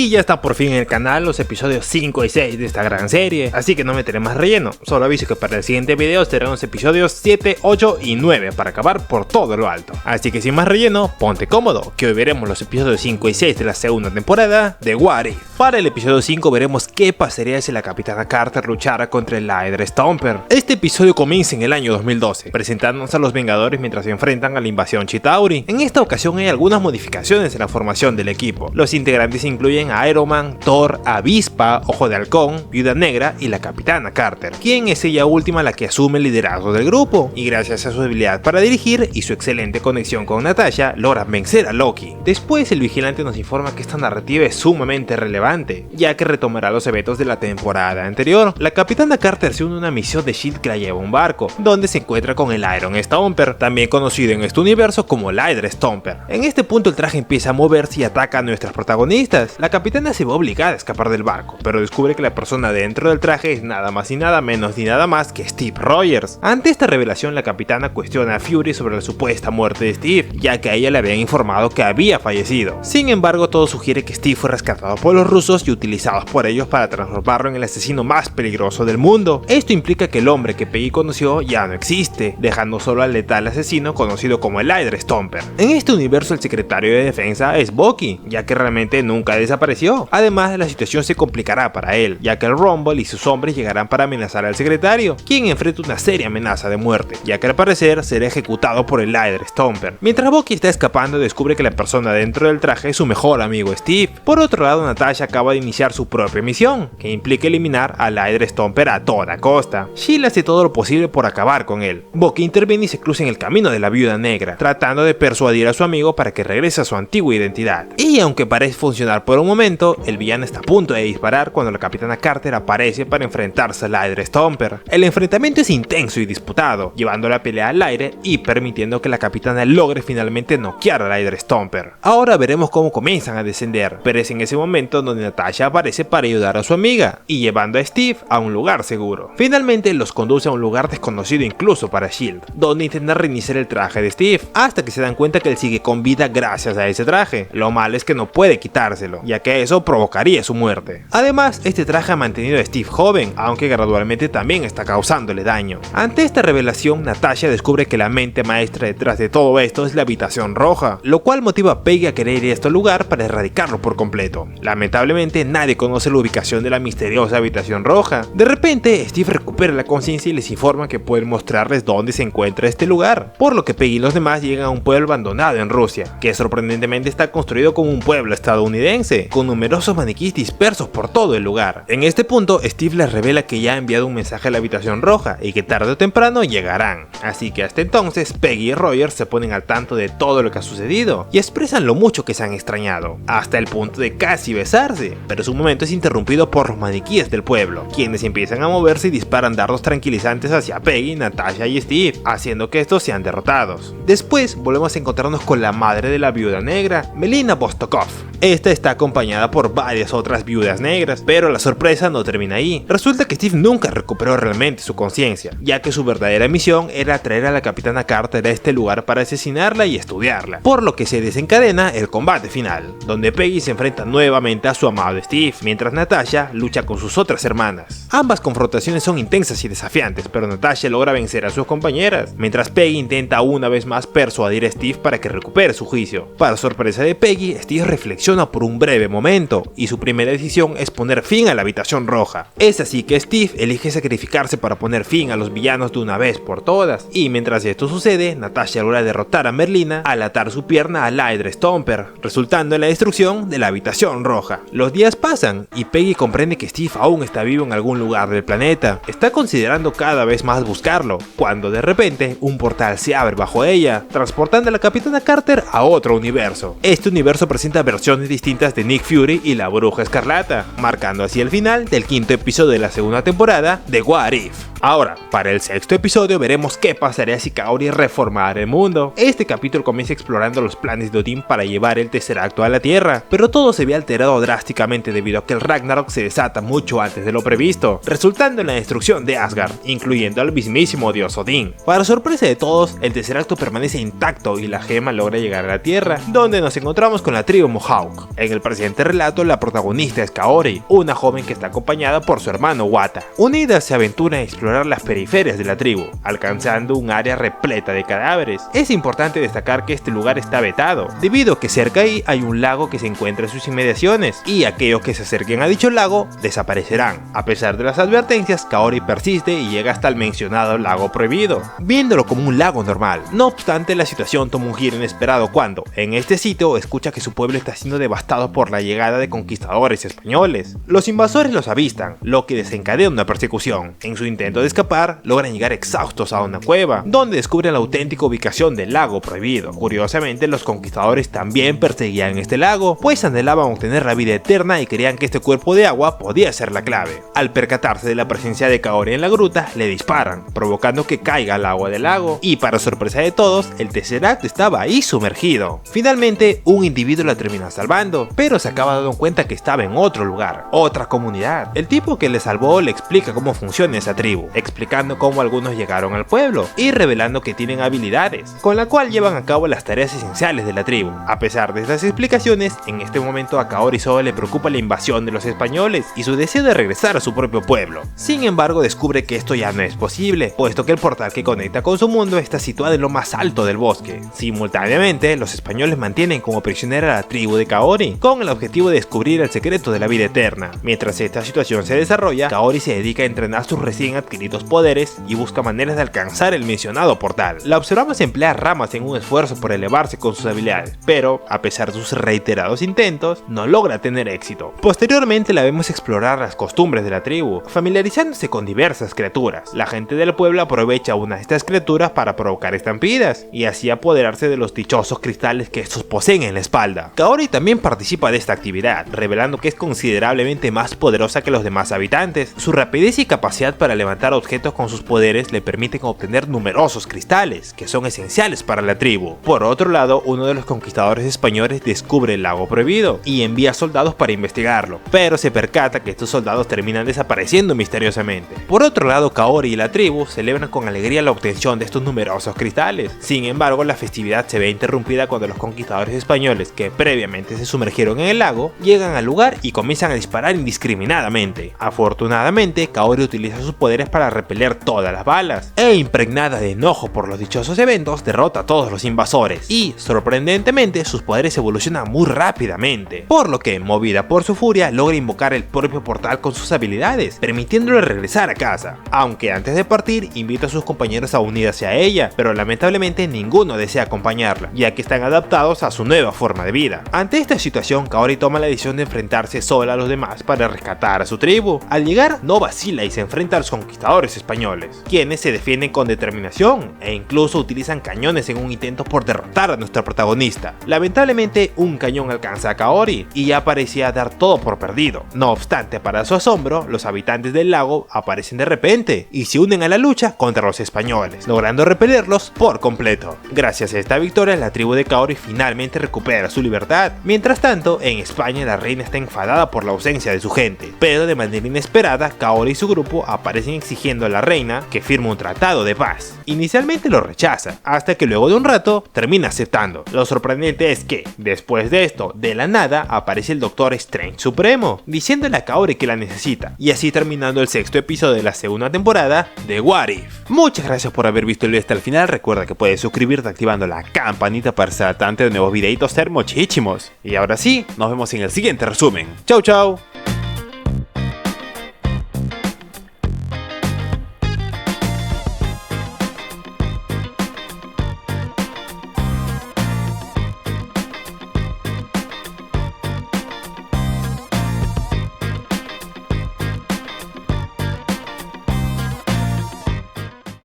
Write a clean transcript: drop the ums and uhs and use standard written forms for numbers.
Y ya está por fin en el canal los episodios 5 y 6 de esta gran serie, así que no meteré más relleno, solo aviso que para el siguiente video serán los episodios 7, 8 y 9 para acabar por todo lo alto. Así que sin más relleno, ponte cómodo, que hoy veremos los episodios 5 y 6 de la segunda temporada de What If. Para el episodio 5 veremos qué pasaría si la capitana Carter luchara contra el Hydra Stomper. Este episodio comienza en el año 2012, presentándonos a los Vengadores mientras se enfrentan a la invasión Chitauri. En esta ocasión hay algunas modificaciones en la formación del equipo. Los integrantes incluyen a Iron Man, Thor, Avispa, Ojo de Halcón, Viuda Negra y la Capitana Carter, quien es ella última la que asume el liderazgo del grupo, y gracias a su habilidad para dirigir y su excelente conexión con Natasha, logran vencer a Loki. Después el vigilante nos informa que esta narrativa es sumamente relevante, ya que retomará los eventos de la temporada anterior. La Capitana Carter se une a una misión de S.H.I.E.L.D. que la lleva a un barco, donde se encuentra con el Iron Stomper, también conocido en este universo como el Hydra Stomper. En este punto el traje empieza a moverse y ataca a nuestras protagonistas. La capitana se ve obligada a escapar del barco, pero descubre que la persona dentro del traje es nada más y nada menos ni nada más que Steve Rogers. Ante esta revelación, la capitana cuestiona a Fury sobre la supuesta muerte de Steve, ya que a ella le habían informado que había fallecido. Sin embargo, todo sugiere que Steve fue rescatado por los rusos y utilizados por ellos para transformarlo en el asesino más peligroso del mundo. Esto implica que el hombre que Peggy conoció ya no existe, dejando solo al letal asesino conocido como el Hydra Stomper. En este universo, el secretario de defensa es Bucky, ya que realmente nunca desapareció. Además, la situación se complicará para él, ya que el Rumble y sus hombres llegarán para amenazar al secretario, quien enfrenta una seria amenaza de muerte, ya que al parecer será ejecutado por el Hydra Stomper. Mientras Bucky está escapando, descubre que la persona dentro del traje es su mejor amigo Steve. Por otro lado, Natasha acaba de iniciar su propia misión, que implica eliminar al Hydra Stomper a toda costa. S.H.I.E.L.D. hace todo lo posible por acabar con él. Bucky interviene y se cruza en el camino de la Viuda Negra, tratando de persuadir a su amigo para que regrese a su antigua identidad. Y aunque parece funcionar por un momento, el villano está a punto de disparar cuando la Capitana Carter aparece para enfrentarse al Hydra Stomper. El enfrentamiento es intenso y disputado, llevando la pelea al aire y permitiendo que la capitana logre finalmente noquear al Hydra Stomper. Ahora veremos cómo comienzan a descender, pero es en ese momento donde Natasha aparece para ayudar a su amiga y llevando a Steve a un lugar seguro. Finalmente los conduce a un lugar desconocido incluso para S.H.I.E.L.D., donde intenta reiniciar el traje de Steve, hasta que se dan cuenta que él sigue con vida gracias a ese traje. Lo malo es que no puede quitárselo, ya que eso provocaría su muerte. Además, este traje ha mantenido a Steve joven, aunque gradualmente también está causándole daño. Ante esta revelación, Natasha descubre que la mente maestra detrás de todo esto es la Habitación Roja, lo cual motiva a Peggy a querer ir a este lugar para erradicarlo por completo. Lamentablemente, nadie conoce la ubicación de la misteriosa Habitación Roja. De repente, Steve recupera la conciencia y les informa que pueden mostrarles dónde se encuentra este lugar, por lo que Peggy y los demás llegan a un pueblo abandonado en Rusia, que sorprendentemente está construido como un pueblo estadounidense, con numerosos maniquís dispersos por todo el lugar. En este punto, Steve les revela que ya ha enviado un mensaje a la Habitación Roja y que tarde o temprano llegarán. Así que hasta entonces, Peggy y Rogers se ponen al tanto de todo lo que ha sucedido y expresan lo mucho que se han extrañado, hasta el punto de casi besarse, pero su momento es interrumpido por los maniquíes del pueblo, quienes empiezan a moverse y disparan dardos tranquilizantes hacia Peggy, Natasha y Steve, haciendo que estos sean derrotados. Después volvemos a encontrarnos con la madre de la Viuda Negra, Melina Vostokov. Esta está acompañada por varias otras viudas negras, pero la sorpresa no termina ahí. Resulta que Steve nunca recuperó realmente su conciencia, ya que su verdadera misión era traer a la Capitana Carter a este lugar para asesinarla y estudiarla, por lo que se desencadena el combate final, donde Peggy se enfrenta nuevamente a su amado Steve, mientras Natasha lucha con sus otras hermanas. Ambas confrontaciones son intensas y desafiantes, pero Natasha logra vencer a sus compañeras, mientras Peggy intenta una vez más persuadir a Steve para que recupere su juicio. Para sorpresa de Peggy, Steve reflexiona por un breve momento, y su primera decisión es poner fin a la Habitación Roja. Es así que Steve elige sacrificarse para poner fin a los villanos de una vez por todas, y mientras esto sucede, Natasha logra derrotar a Merlina al atar su pierna al Hydra Stomper, resultando en la destrucción de la Habitación Roja. Los días pasan, y Peggy comprende que Steve aún está vivo en algún lugar del planeta. Está considerando cada vez más buscarlo, cuando de repente un portal se abre bajo ella, transportando a la Capitana Carter a otro universo. Este universo presenta versiones distintas de Nick Fury y la Bruja Escarlata, marcando así el final del quinto episodio de la segunda temporada de What If. Ahora, para el sexto episodio veremos qué pasaría si Kaori reformara el mundo. Este capítulo comienza explorando los planes de Odín para llevar el tercer acto a la Tierra, pero todo se ve alterado drásticamente drásticamente debido a que el Ragnarok se desata mucho antes de lo previsto, resultando en la destrucción de Asgard, incluyendo al mismísimo dios Odín. Para sorpresa de todos, el tercer acto permanece intacto y la gema logra llegar a la Tierra, donde nos encontramos con la tribu Mohawk. En el presente relato, la protagonista es Kaori, una joven que está acompañada por su hermano Wata. Unidas se aventura a explorar las periferias de la tribu, alcanzando un área repleta de cadáveres. Es importante destacar que este lugar está vetado, debido a que cerca ahí hay un lago que se encuentra en sus inmediaciones, y aquellos que se acerquen a dicho lago desaparecerán. A pesar de las advertencias, Kaori persiste y llega hasta el mencionado lago prohibido, viéndolo como un lago normal. No obstante, la situación toma un giro inesperado cuando, en este sitio, escucha que su pueblo está siendo devastado por la llegada de conquistadores españoles. Los invasores los avistan, lo que desencadena una persecución. En su intento de escapar, logran llegar exhaustos a una cueva, donde descubren la auténtica ubicación del lago prohibido. Curiosamente, los conquistadores también perseguían este lago, pues anhelaban obtener la vida eterna y creían que este cuerpo de agua podía ser la clave. Al percatarse de la presencia de Kaori en la gruta, le disparan, provocando que caiga al agua del lago, y para sorpresa de todos, el Tesseract estaba ahí sumergido. Finalmente, un individuo la termina salvando, pero se acaba dando cuenta que estaba en otro lugar, otra comunidad. El tipo que le salvó le explica cómo funciona esa tribu, explicando cómo algunos llegaron al pueblo y revelando que tienen habilidades, con la cual llevan a cabo las tareas esenciales de la tribu. A pesar de estas explicaciones, en este momento a Kaori solo le preocupa la invasión de los españoles y su deseo de regresar a su propio pueblo. Sin embargo, descubre que esto ya no es posible, puesto que el portal que conecta con su mundo está situado en lo más alto del bosque. Simultáneamente, los españoles mantienen como prisionera a la tribu de Kaori, con el objetivo de descubrir el secreto de la vida eterna. Mientras esta situación se desarrolla, Kaori se dedica a entrenar sus recién adquiridos poderes y busca maneras de alcanzar el mencionado portal. La observamos emplear ramas en un esfuerzo por elevarse con sus habilidades, pero, a pesar de sus reiterados intentos, no logra tener éxito. Posteriormente la vemos explorar las costumbres de la tribu, familiarizándose con diversas criaturas. La gente del pueblo aprovecha una de estas criaturas para provocar estampidas, y así apoderarse de los dichosos cristales que estos poseen en la espalda. Kaori también participa de esta actividad, revelando que es considerablemente más poderosa que los demás habitantes. Su rapidez y capacidad para levantar objetos con sus poderes le permiten obtener numerosos cristales, que son esenciales para la tribu. Por otro lado, uno de los conquistadores españoles descubre el lago prohibido y envía soldados para investigarlo, pero se percata que estos soldados terminan desapareciendo misteriosamente. Por otro lado, Kaori y la tribu celebran con alegría la obtención de estos numerosos cristales. Sin embargo, la festividad se ve interrumpida cuando los conquistadores españoles, que previamente se sumergieron en el lago, llegan al lugar y comienzan a disparar indiscriminadamente. Afortunadamente, Kaori utiliza sus poderes para repeler todas las balas, e impregnada de enojo por los dichosos eventos, derrota a todos los invasores, y sorprendentemente sus poderes evolucionan muy rápidamente, por lo que, movida por su furia, logra invocar el propio portal con sus habilidades, permitiéndole regresar a casa. Aunque antes de partir, invita a sus compañeros a unirse a ella, pero lamentablemente ninguno desea acompañarla, ya que están adaptados a su nueva forma de vida. Ante esta situación, Kaori toma la decisión de enfrentarse sola a los demás para rescatar a su tribu. Al llegar, no vacila y se enfrenta a los conquistadores españoles, quienes se defienden con determinación e incluso utilizan cañones en un intento por derrotar a nuestra protagonista. Lamentablemente, un cañón alcanza a Kaori y ya parecía dar todo por perdido. No obstante, para su asombro, los habitantes del lago aparecen de repente y se unen a la lucha contra los españoles, logrando repelerlos por completo. Gracias a esta victoria, la tribu de Kaori finalmente recupera su libertad. Mientras tanto, en España la reina está enfadada por la ausencia de su gente, pero de manera inesperada, Kaori y su grupo aparecen exigiendo a la reina que firme un tratado de paz. Inicialmente lo rechaza, hasta que luego de un rato termina aceptando. Lo sorprendente es que, después de esto, de la nada, aparece el Doctor Strange Supremo, diciéndole a Kaori que la necesita, y así terminando el sexto episodio de la segunda temporada de What If. Muchas gracias por haber visto el video hasta el final. Recuerda que puedes suscribirte activando la campanita para estar al tanto de nuevos videitos hermosísimos. Y ahora sí, nos vemos en el siguiente resumen. Chau chau.